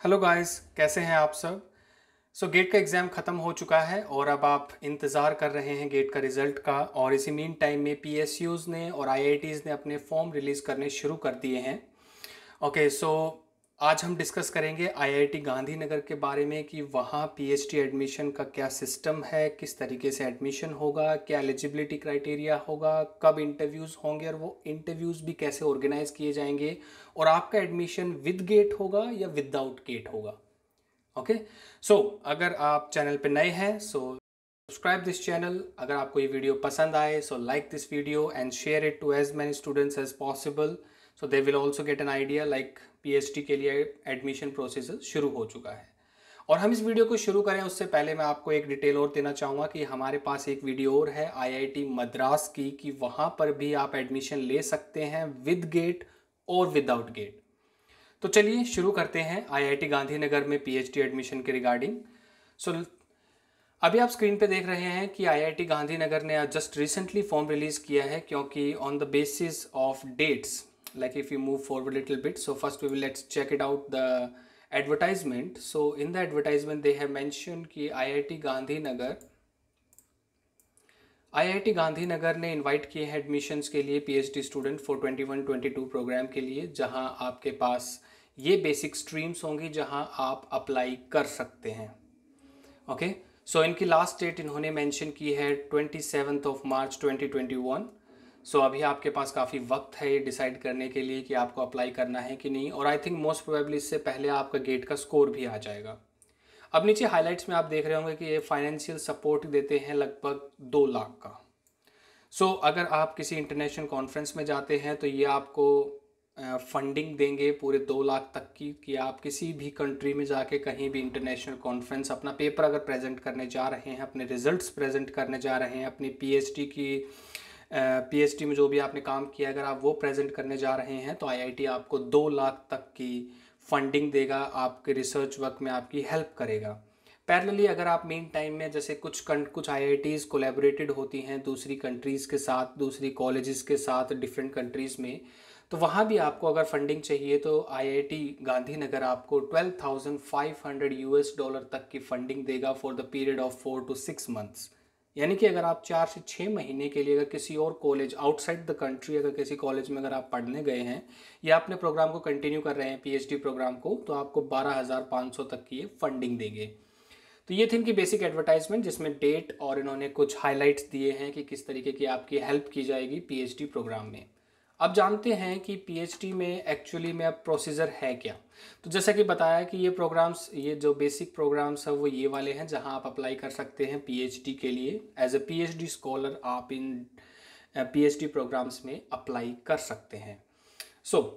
Hello guys, कैसे हैं आप सब। गेट का एग्ज़ाम ख़त्म हो चुका है और अब आप इंतज़ार कर रहे हैं गेट का रिज़ल्ट का। और इसी मीन टाइम में पीएसयूज़ ने और आईआईटीज़ ने अपने फॉर्म रिलीज़ करने शुरू कर दिए हैं। आज हम डिस्कस करेंगे आईआईटी गांधीनगर के बारे में कि वहाँ पीएचडी एडमिशन का क्या सिस्टम है, किस तरीके से एडमिशन होगा, क्या एलिजिबिलिटी क्राइटेरिया होगा, कब इंटरव्यूज़ होंगे और वो इंटरव्यूज़ भी कैसे ऑर्गेनाइज किए जाएंगे, और आपका एडमिशन विद गेट होगा या विदाउट गेट होगा। अगर आप चैनल पे नए हैं सब्सक्राइब दिस चैनल। अगर आपको ये वीडियो पसंद आए like this video and share it to as many students as possible, so they will also get an idea like PhD के लिए एडमिशन प्रोसेस शुरू हो चुका है। और हम इस वीडियो को शुरू करें उससे पहले मैं आपको एक डिटेल और देना चाहूँगा कि हमारे पास एक वीडियो और है आईआईटी मद्रास की, कि वहाँ पर भी आप एडमिशन ले सकते हैं विद गेट और विदाउट गेट। तो चलिए शुरू करते हैं आईआईटी गांधीनगर में पीएचडी एडमिशन के रिगार्डिंग। अभी आप स्क्रीन पे देख रहे हैं कि आईआईटी गांधीनगर ने जस्ट रिसेंटली फॉर्म रिलीज किया है, क्योंकि on the basis of dates, like if you move forward a little bit, so first let's check it out the advertisement. So in the advertisement they have mentioned कि IIT Gandhinagar ने invite किए हैं admissions के लिए PhD student for 21-22 programme के लिए, जहां आपके पास ये बेसिक स्ट्रीम्स होंगी जहां आप अप्लाई कर सकते हैं। इनकी लास्ट डेट इन्होंने मेंशन की है 27 मार्च 2021। अभी आपके पास काफ़ी वक्त है ये डिसाइड करने के लिए कि आपको अप्लाई करना है कि नहीं, और आई थिंक मोस्ट प्रोबेबली इससे पहले आपका गेट का स्कोर भी आ जाएगा। अब नीचे हाइलाइट्स में आप देख रहे होंगे कि ये फाइनेंशियल सपोर्ट देते हैं लगभग 2 लाख का। अगर आप किसी इंटरनेशनल कॉन्फ्रेंस में जाते हैं तो ये आपको फंडिंग देंगे पूरे 2 लाख तक की, कि आप किसी भी कंट्री में जाके कहीं भी इंटरनेशनल कॉन्फ्रेंस अपना पेपर अगर प्रेजेंट करने जा रहे हैं, अपने रिजल्ट्स प्रेजेंट करने जा रहे हैं, अपनी पीएचडी में जो भी आपने काम किया अगर आप वो प्रेजेंट करने जा रहे हैं, तो आईआईटी आपको 2 लाख तक की फंडिंग देगा, आपके रिसर्च वर्क में आपकी हेल्प करेगा। पैरेलली अगर आप मेन टाइम में जैसे कुछ आईआईटीज़ कोलैबोरेटेड होती हैं दूसरी कंट्रीज़ के साथ, दूसरी कॉलेजेस के साथ डिफरेंट कंट्रीज़ में, तो वहाँ भी आपको अगर फंडिंग चाहिए तो आईआईटी गांधीनगर आपको $12,500 तक की फंडिंग देगा for the period of 4 to 6 months। यानी कि अगर आप 4 से 6 महीने के लिए अगर किसी और कॉलेज आउटसाइड द कंट्री, अगर किसी कॉलेज में अगर आप पढ़ने गए हैं या अपने प्रोग्राम को कंटिन्यू कर रहे हैं पीएचडी प्रोग्राम को, तो आपको 12,500 तक की ये फंडिंग देंगे। तो ये थी इनकी बेसिक एडवर्टाइजमेंट, जिसमें डेट और इन्होंने कुछ हाइलाइट्स दिए हैं कि किस तरीके की आपकी हेल्प की जाएगी पीएचडी प्रोग्राम में। अब जानते हैं कि पीएचडी में एक्चुअली में अब प्रोसीजर है क्या। तो जैसा कि बताया कि ये प्रोग्राम्स, ये जो बेसिक प्रोग्राम्स है वो ये वाले हैं जहां आप अप्लाई कर सकते हैं पीएचडी के लिए। एज ए पीएचडी स्कॉलर आप इन पीएचडी प्रोग्राम्स में अप्लाई कर सकते हैं।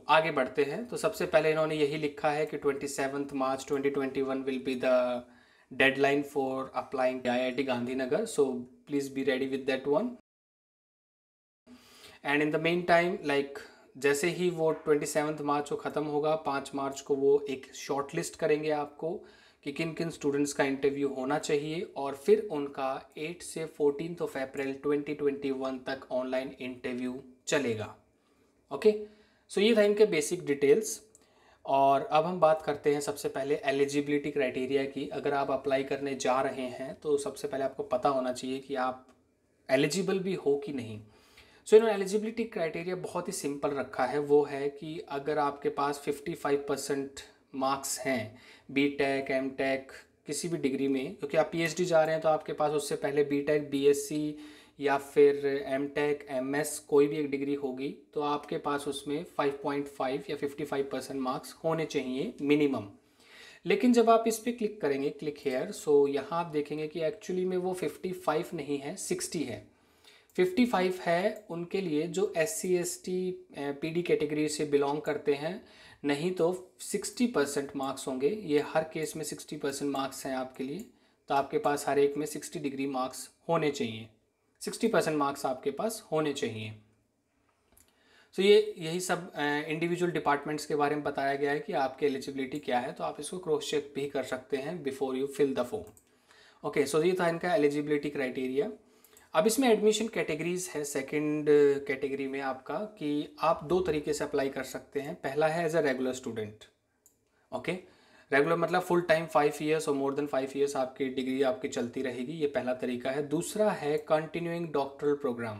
आगे बढ़ते हैं। तो सबसे पहले इन्होंने यही लिखा है कि 27 मार्च 2021 will be the deadline for applying IIT Gandhinagar, so please be ready with that one. And in the main time जैसे ही वो 27 मार्च को ख़त्म होगा, 5 मार्च को वो एक शॉर्ट लिस्ट करेंगे आपको कि किन किन स्टूडेंट्स का इंटरव्यू होना चाहिए, और फिर उनका 8 से 14 अप्रैल 2021 तक ऑनलाइन इंटरव्यू चलेगा। ये था इनके बेसिक डिटेल्स। और अब हम बात करते हैं सबसे पहले एलिजिबिलिटी क्राइटेरिया की। अगर आप अप्लाई करने जा रहे हैं तो सबसे पहले आपको पता होना चाहिए कि आप एलिजिबल भी हो कि नहीं। इन्होंने एलिजिबिलिटी क्राइटेरिया बहुत ही सिंपल रखा है। वो है कि अगर आपके पास 55% मार्क्स हैं बीटेक एमटेक किसी भी डिग्री में, क्योंकि आप पीएचडी जा रहे हैं तो आपके पास उससे पहले बीटेक बीएससी या फिर एमटेक एमएस कोई भी एक डिग्री होगी, तो आपके पास उसमें 5.5 या 55% मार्क्स होने चाहिए मिनिमम। लेकिन जब आप इस पर क्लिक करेंगे, क्लिक हेयर, यहाँ आप देखेंगे कि एक्चुअली में वो 55 नहीं है, 60 है। 55 है उनके लिए जो SC ST PD कैटेगरी से बिलोंग करते हैं, नहीं तो 60% मार्क्स होंगे। ये हर केस में 60% मार्क्स हैं आपके लिए, तो आपके पास हर एक में 60 डिग्री मार्क्स होने चाहिए, 60% मार्क्स आपके पास होने चाहिए। यही सब इंडिविजुअल डिपार्टमेंट्स के बारे में बताया गया है कि आपकी एलिजिबिलिटी क्या है, तो आप इसको क्रॉस चेक भी कर सकते हैं before you fill the form. ये था इनका एलिजिबिलिटी क्राइटेरिया। अब इसमें एडमिशन कैटेगरीज है। सेकंड कैटेगरी में आपका कि आप 2 तरीके से अप्लाई कर सकते हैं। पहला है as a regular student. Regular मतलब फुल टाइम 5 ईयर्स और मोर देन 5 ईयर्स आपकी डिग्री आपकी चलती रहेगी, ये पहला तरीका है। दूसरा है कंटिन्यूइंग डॉक्टरल प्रोग्राम।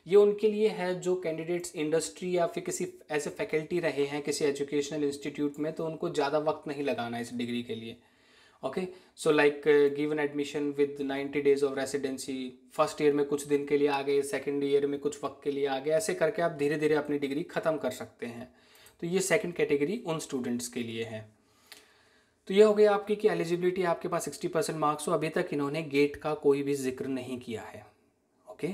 ये उनके लिए है जो कैंडिडेट्स इंडस्ट्री या फिर किसी ऐसे फैकल्टी रहे हैं किसी एजुकेशनल इंस्टीट्यूट में, तो उनको ज़्यादा वक्त नहीं लगाना इस डिग्री के लिए। Okay, so like given admission with 90 days of residency, first year में कुछ दिन के लिए आ गए, सेकेंड ईयर में कुछ वक्त के लिए आ गए, ऐसे करके आप धीरे धीरे अपनी डिग्री ख़त्म कर सकते हैं। तो ये सेकंड कैटेगरी उन स्टूडेंट्स के लिए है। तो ये हो गया आपकी कि एलिजिबिलिटी आपके पास 60% मार्क्स हो। अभी तक इन्होंने गेट का कोई भी जिक्र नहीं किया है। ओके,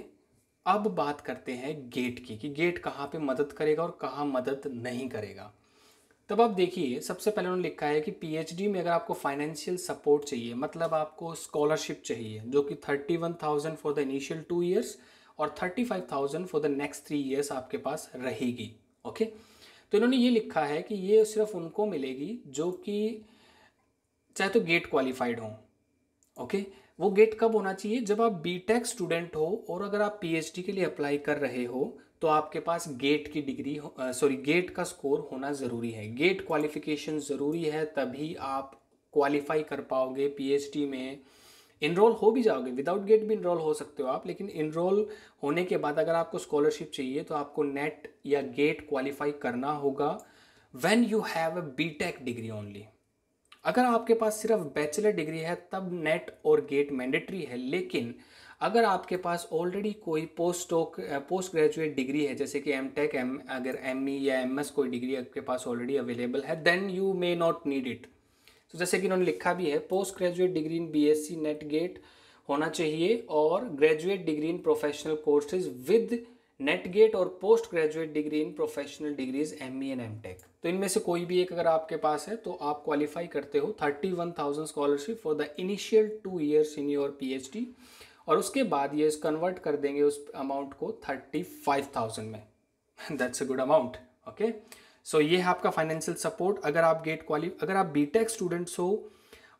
अब बात करते हैं गेट की कि गेट कहाँ पे मदद करेगा और कहाँ मदद नहीं करेगा। तब आप देखिए, सबसे पहले उन्होंने लिखा है कि पीएचडी में अगर आपको फाइनेंशियल सपोर्ट चाहिए, मतलब आपको स्कॉलरशिप चाहिए जो कि 31,000 फॉर द इनिशियल 2 ईयर्स और 35,000 फॉर द नेक्स्ट 3 ईयर्स आपके पास रहेगी। ओके, तो इन्होंने ये लिखा है कि ये सिर्फ उनको मिलेगी जो कि चाहे तो गेट क्वालिफाइड हो। ओके, वो गेट कब होना चाहिए? जब आप बीटेक स्टूडेंट हो और अगर आप पीएचडी के लिए अप्लाई कर रहे हो तो आपके पास गेट की डिग्री गेट का स्कोर होना ज़रूरी है, गेट क्वालिफिकेशन ज़रूरी है, तभी आप क्वालिफाई कर पाओगे पीएचडी में। इनरोल हो भी जाओगे, विदाउट गेट भी इनरोल हो सकते हो आप, लेकिन इनरोल होने के बाद अगर आपको स्कॉलरशिप चाहिए तो आपको नेट या गेट क्वालिफाई करना होगा when you have a B Tech degree only. अगर आपके पास सिर्फ बैचलर डिग्री है तब नेट और गेट मैंडेटरी है, लेकिन अगर आपके पास ऑलरेडी कोई पोस्ट ग्रेजुएट डिग्री है जैसे कि एमटेक, अगर एमई या एमएस कोई डिग्री आपके पास ऑलरेडी अवेलेबल है, then you may not need it. तो जैसे कि इन्होंने लिखा भी है, post graduate degree in BSc NET GATE होना चाहिए और graduate degree in professional courses with NET GATE और post graduate degree in professional degrees ME and MTech. तो इनमें से कोई भी एक अगर आपके पास है तो आप क्वालिफाई करते हो 31,000 scholarship for the initial 2 years in your PhD, और उसके बाद ये कन्वर्ट कर देंगे उस अमाउंट को 35,000 में। That's a good amount. Okay, so ये है आपका फाइनेंशियल सपोर्ट अगर आप अगर आप बीटेक स्टूडेंट्स हो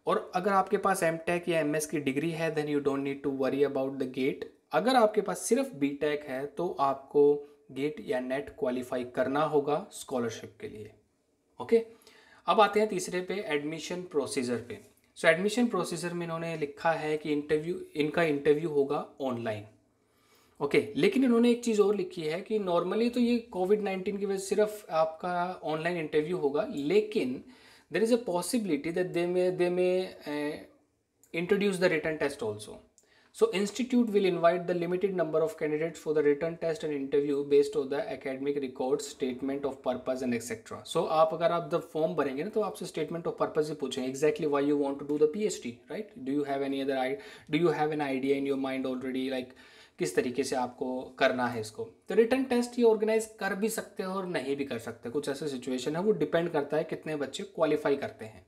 और अगर आपके पास एमटेक या एमएस की डिग्री है, then you don't need to worry about the GATE. अगर आपके पास सिर्फ बीटेक है तो आपको गेट या नेट क्वालिफाई करना होगा स्कॉलरशिप के लिए। ओके, अब आते हैं तीसरे पे, एडमिशन प्रोसीजर पे। सो एडमिशन प्रोसीजर में इन्होंने लिखा है कि इनका इंटरव्यू होगा ऑनलाइन। ओके, लेकिन इन्होंने एक चीज़ और लिखी है कि नॉर्मली तो ये कोविड-19 की वजह से सिर्फ आपका ऑनलाइन इंटरव्यू होगा, लेकिन there is a possibility that they may introduce the written test also. So institute will invite the limited number of candidates for the written test and interview based on the academic records, statement of purpose and etc. So आप अगर आप the form भरेंगे ना तो आपसे statement of purpose ही पूछेंगे, exactly why you want to do the PhD, right? Do you have any other do you have an idea in your mind already, like किस तरीके से आपको करना है इसको। तो रिटर्न टेस्ट ये ऑर्गेनाइज कर भी सकते हो और नहीं भी कर सकते, कुछ ऐसे सिचुएशन है, वो डिपेंड करता है कितने बच्चे क्वालिफाई करते हैं।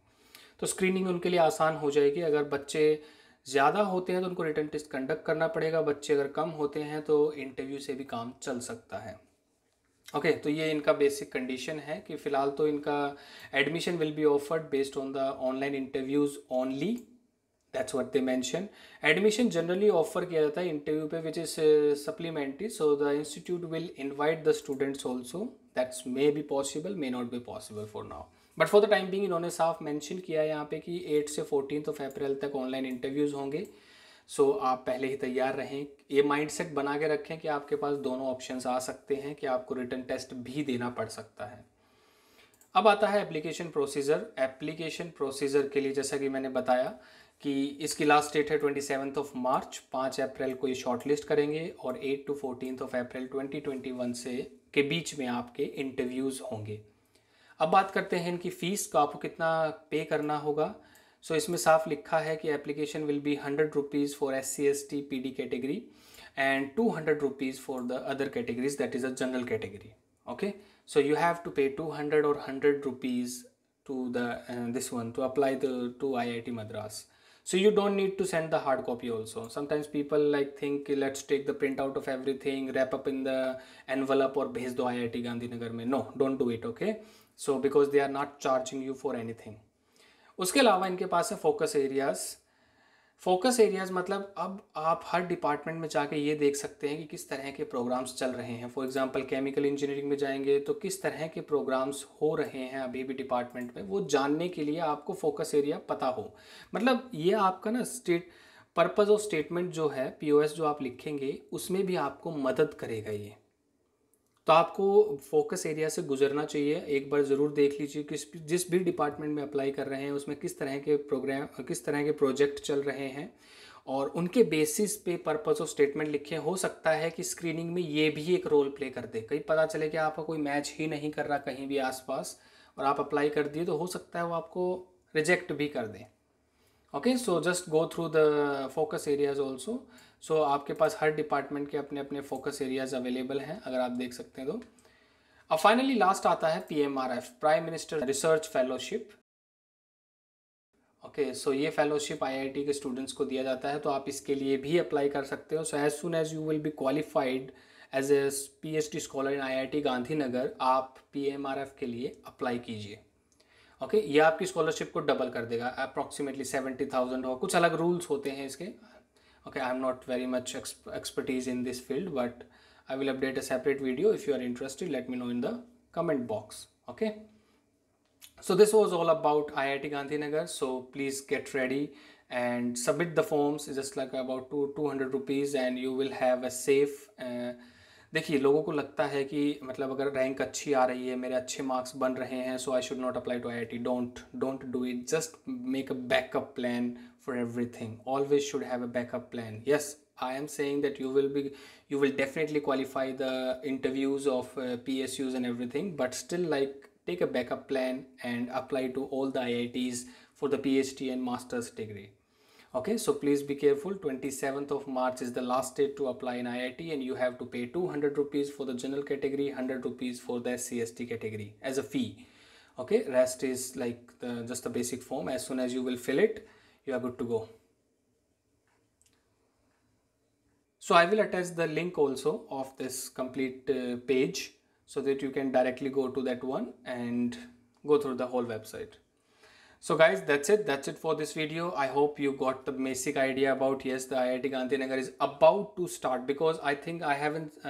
तो स्क्रीनिंग उनके लिए आसान हो जाएगी। अगर बच्चे ज़्यादा होते हैं तो उनको रिटर्न टेस्ट कंडक्ट करना पड़ेगा, बच्चे अगर कम होते हैं तो इंटरव्यू से भी काम चल सकता है। ओके, तो ये इनका बेसिक कंडीशन है कि फ़िलहाल तो इनका admission will be offered based on the online interviews only, that's what they mention. Admission generally offer किया जाता है इंटरव्यू पे which is supplementary, so the institute will invite the students also, that's may be possible, may not be possible for now, but for the time being इन्होंने साफ mention किया है यहाँ पे कि 8 से 14 अप्रैल तक ऑनलाइन इंटरव्यूज़ होंगे। सो आप पहले ही तैयार रहें, ये माइंडसेट बना के रखें कि आपके पास दोनों ऑप्शंस आ सकते हैं कि आपको रिटन टेस्ट भी देना पड़ सकता है। अब आता है एप्लीकेशन प्रोसीजर। एप्लीकेशन प्रोसीजर के लिए जैसा कि मैंने बताया कि इसकी लास्ट डेट है 27 मार्च, 5 अप्रैल को ये शॉर्ट लिस्ट करेंगे और 8 to 14 अप्रैल 2021 से के बीच में आपके इंटरव्यूज़ होंगे। अब बात करते हैं इनकी फ़ीस का, आपको कितना पे करना होगा। सो इसमें साफ लिखा है कि application will be 100 rupees for SC/ST PD category and 200 rupees for the other categories, that is a general category. Okay, so you have to pay 200 or 100 rupees to the this one to apply to IIT Madras. So you don't need to send the hard copy also. Sometimes people like think let's take the printout of everything, wrap up in the envelope और भेज दो IIT Gandhinagar में। No, don't do it, okay? So because they are not charging you for anything. उसके अलावा इनके पास है focus areas. Focus areas मतलब अब आप हर डिपार्टमेंट में जाके ये देख सकते हैं कि किस तरह के प्रोग्राम्स चल रहे हैं। फॉर एग्जांपल केमिकल इंजीनियरिंग में जाएंगे तो किस तरह के प्रोग्राम्स हो रहे हैं अभी भी डिपार्टमेंट में, वो जानने के लिए आपको फोकस एरिया पता हो। मतलब ये आपका ना स्टेट पर्पज़ ऑफ स्टेटमेंट जो है, पीओएस जो आप लिखेंगे उसमें भी आपको मदद करेगा ये। तो आपको फोकस एरिया से गुजरना चाहिए, एक बार ज़रूर देख लीजिए कि जिस भी डिपार्टमेंट में अप्लाई कर रहे हैं उसमें किस तरह के प्रोग्राम, किस तरह के प्रोजेक्ट चल रहे हैं, और उनके बेसिस पे पर्पस ऑफ स्टेटमेंट लिखे। हो सकता है कि स्क्रीनिंग में ये भी एक रोल प्ले कर दे, कहीं पता चले कि आपका कोई मैच ही नहीं कर रहा कहीं भी आसपास और आप अप्लाई कर दिए, तो हो सकता है वो आपको रिजेक्ट भी कर दें। Okay, so just go through the focus areas also. So आपके पास हर डिपार्टमेंट के अपने अपने फोकस एरियाज अवेलेबल हैं, अगर आप देख सकते हैं तो। अब फाइनली लास्ट आता है PMRF, prime minister research fellowship. Okay, so ये फेलोशिप IIT के स्टूडेंट्स को दिया जाता है, तो आप इसके लिए भी अप्लाई कर सकते हो। So as soon as you will be qualified as a PhD scholar in IIT Gandhinagar, आप PMRF के लिए अप्लाई कीजिए। ओके, ये आपकी स्कॉलरशिप को डबल कर देगा, अप्रॉक्सीमेटली 70,000 हो। कुछ अलग रूल्स होते हैं इसके। Okay, I am not very much expertise in this field, but I will update a separate video. If you are interested, let me know in the comment box. Okay. So this was all about IIT Gandhinagar. So please get ready and submit the forms. It's just like about 200 rupees and you will have a safe देखिए, लोगों को लगता है कि मतलब अगर rank अच्छी आ रही है, मेरे अच्छे मार्क्स बन रहे हैं, so I should not apply to IIT. Don't do it. Just make a backup plan for everything. Always should have a backup plan. Yes, I am saying that you will definitely qualify the interviews of PSUs and everything, but still, like, take a backup plan and apply to all the IITs for the PhD and master's degree. Okay, so please be careful. 27th of March is the last date to apply in IIT, and you have to pay 200 rupees for the general category, 100 rupees for the SC/ST category as a fee. Okay, rest is like just the basic form. As soon as you will fill it, you are good to go. So I will attach the link also of this complete page so that you can directly go to that one and go through the whole website. So guys, that's it for this video. I hope you got the basic idea about, yes, the IIT Gandhinagar is about to start, because I think I haven't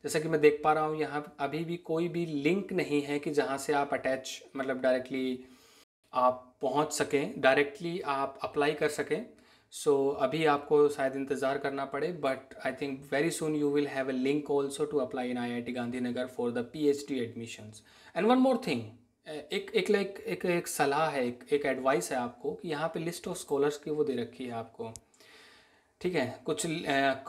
जैसा कि मैं देख पा रहा हूँ यहाँ अभी भी कोई भी लिंक नहीं है कि जहाँ से आप अटैच मतलब डायरेक्टली आप पहुँच सकें, डायरेक्टली आप अप्लाई कर सकें। सो अभी आपको शायद इंतज़ार करना पड़े, but I think very soon you will have a link also to apply in IIT Gandhinagar for the PhD admissions. And one more thing, एक सलाह है, एक एडवाइस है आपको कि यहाँ पे लिस्ट ऑफ स्कॉलर्स की वो दे रखी है आपको, ठीक है। कुछ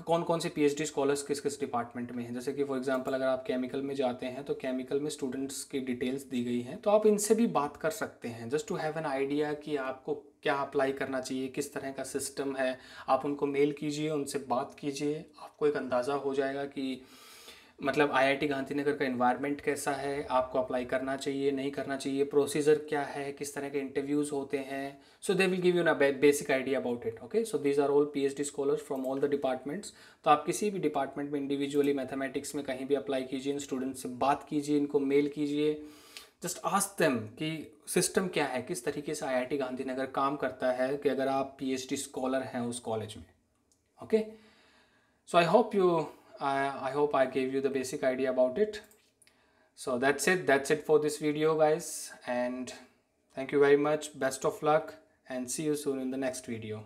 कौन कौन से PhD स्कॉलर्स किस किस डिपार्टमेंट में हैं। जैसे कि फॉर एग्जांपल अगर आप केमिकल में जाते हैं तो केमिकल में स्टूडेंट्स की डिटेल्स दी गई हैं, तो आप इनसे भी बात कर सकते हैं, just to have an idea कि आपको क्या अप्लाई करना चाहिए, किस तरह का सिस्टम है। आप उनको मेल कीजिए, उनसे बात कीजिए, आपको एक अंदाज़ा हो जाएगा कि मतलब IIT गांधीनगर का इन्वायरमेंट कैसा है, आपको अप्लाई करना चाहिए नहीं करना चाहिए, प्रोसीजर क्या है, किस तरह के इंटरव्यूज़ होते हैं। So they will give you ना basic idea about it. Okay, so these are all PhD scholars from all the departments. तो आप किसी भी डिपार्टमेंट में इंडिविजुअली मैथमेटिक्स में कहीं भी अप्लाई कीजिए, इन स्टूडेंट से बात कीजिए, इनको मेल कीजिए, जस्ट आस्क देम कि सिस्टम क्या है, किस तरीके से IIT गांधीनगर काम करता है कि अगर आप PhD स्कॉलर हैं उस कॉलेज में। Okay, so I hope I gave you the basic idea about it. So that's it for this video, guys, and thank you very much. Best of luck and see you soon in the next video.